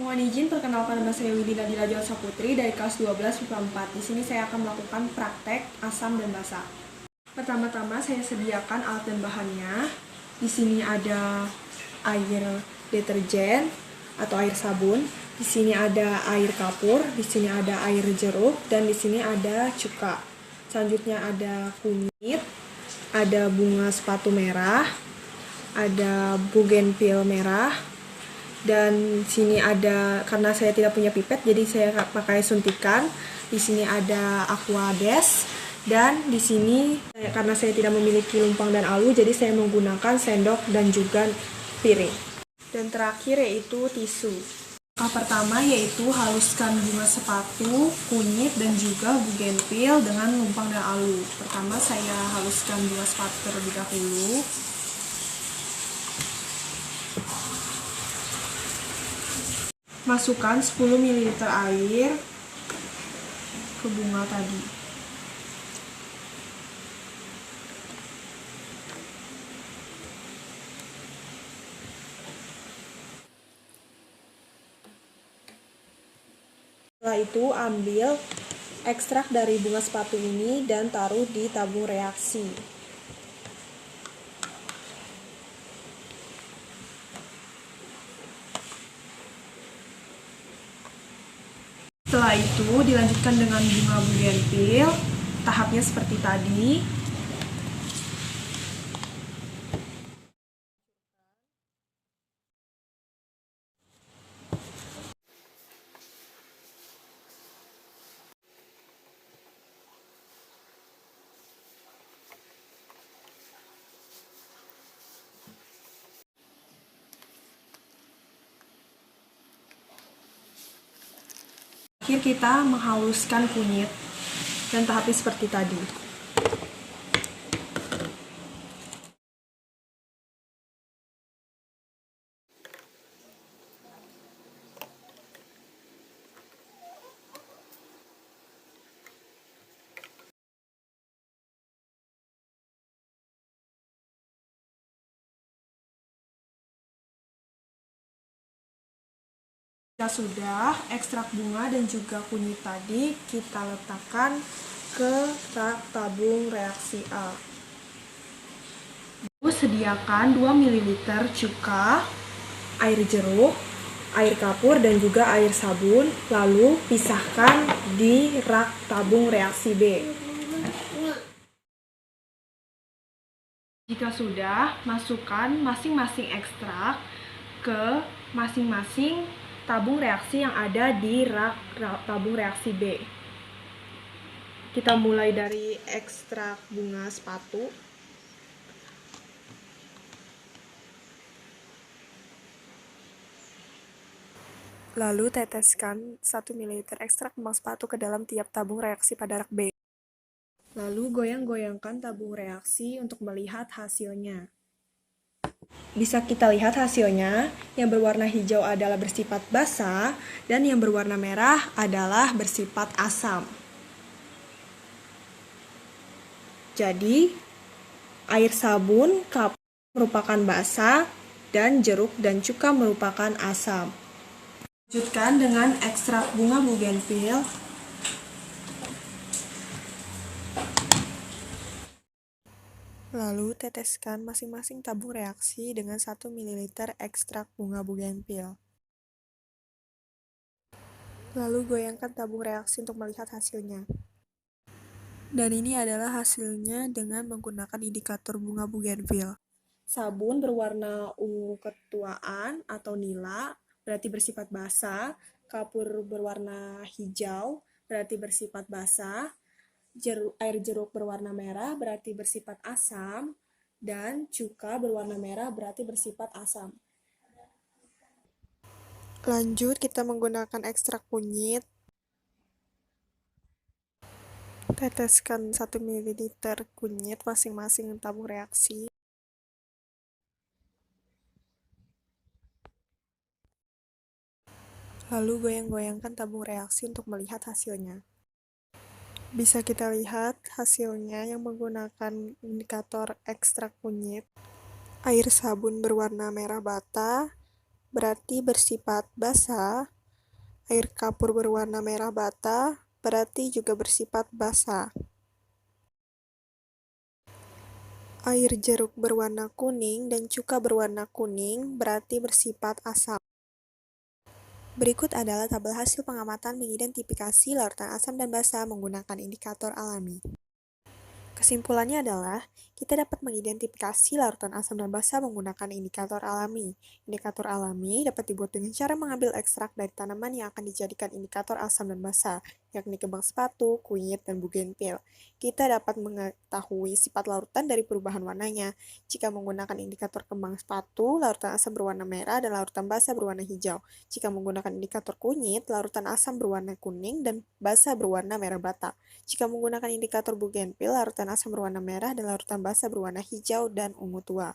Mohon izin, perkenalkan nama saya Widina Dilajal Saputri dari kelas 12 MIPA 4. Di sini saya akan melakukan praktek asam dan basa. Pertama-tama saya sediakan alat dan bahannya. Di sini ada air deterjen atau air sabun. Di sini ada air kapur, di sini ada air jeruk, dan di sini ada cuka. Selanjutnya ada kunyit, ada bunga sepatu merah, ada bugenvil merah, dan sini ada, karena saya tidak punya pipet jadi saya pakai suntikan. Di sini ada aquades, dan di sini karena saya tidak memiliki lumpang dan alu jadi saya menggunakan sendok dan juga piring. Dan terakhir yaitu tisu. Langkah pertama yaitu haluskan bunga sepatu, kunyit, dan juga bugenvil dengan lumpang dan alu. Pertama saya haluskan bunga sepatu terlebih dahulu. Masukkan 10 ml air ke bunga tadi. Setelah itu ambil ekstrak dari bunga sepatu ini dan taruh di tabung reaksi. Setelah itu dilanjutkan dengan bunga bugenvil. Tahapnya seperti tadi. Akhir kita menghaluskan kunyit dan tahapnya seperti tadi. Jika sudah, ekstrak bunga dan juga kunyit tadi kita letakkan ke rak tabung reaksi A. Sediakan 2 ml cuka, air jeruk, air kapur, dan juga air sabun, lalu pisahkan di rak tabung reaksi B. Jika sudah, masukkan masing-masing ekstrak ke masing-masing tabung reaksi yang ada di rak tabung reaksi B. Kita mulai dari ekstrak bunga sepatu. Lalu teteskan 1 ml ekstrak kembang sepatu ke dalam tiap tabung reaksi pada rak B. Lalu goyang-goyangkan tabung reaksi untuk melihat hasilnya. Bisa kita lihat hasilnya, yang berwarna hijau adalah bersifat basa, dan yang berwarna merah adalah bersifat asam. Jadi, air sabun, kapur merupakan basa, dan jeruk dan cuka merupakan asam. Lanjutkan dengan ekstrak bunga bugenvil. Lalu teteskan masing-masing tabung reaksi dengan 1 ml ekstrak bunga bugenvil. Lalu goyangkan tabung reaksi untuk melihat hasilnya. Dan ini adalah hasilnya dengan menggunakan indikator bunga bugenvil. Sabun berwarna ungu ketuaan atau nila, berarti bersifat basa. Kapur berwarna hijau, berarti bersifat basa. Air jeruk berwarna merah, berarti bersifat asam. Dan cuka berwarna merah, berarti bersifat asam. Lanjut, kita menggunakan ekstrak kunyit. Teteskan 1 ml kunyit masing-masing tabung reaksi. Lalu goyang-goyangkan tabung reaksi untuk melihat hasilnya. Bisa kita lihat hasilnya yang menggunakan indikator ekstrak kunyit. Air sabun berwarna merah bata, berarti bersifat basa. Air kapur berwarna merah bata berarti juga bersifat basa. Air jeruk berwarna kuning dan cuka berwarna kuning berarti bersifat asam. Berikut adalah tabel hasil pengamatan mengidentifikasi larutan asam dan basa menggunakan indikator alami. Kesimpulannya adalah, kita dapat mengidentifikasi larutan asam dan basa menggunakan indikator alami. Indikator alami dapat dibuat dengan cara mengambil ekstrak dari tanaman yang akan dijadikan indikator asam dan basa, yakni kembang sepatu, kunyit, dan bugenvil. Kita dapat mengetahui sifat larutan dari perubahan warnanya. Jika menggunakan indikator kembang sepatu, larutan asam berwarna merah dan larutan basa berwarna hijau. Jika menggunakan indikator kunyit, larutan asam berwarna kuning dan basa berwarna merah bata. Jika menggunakan indikator bugenvil, larutan asam berwarna merah dan larutan basa berwarna hijau dan ungu tua.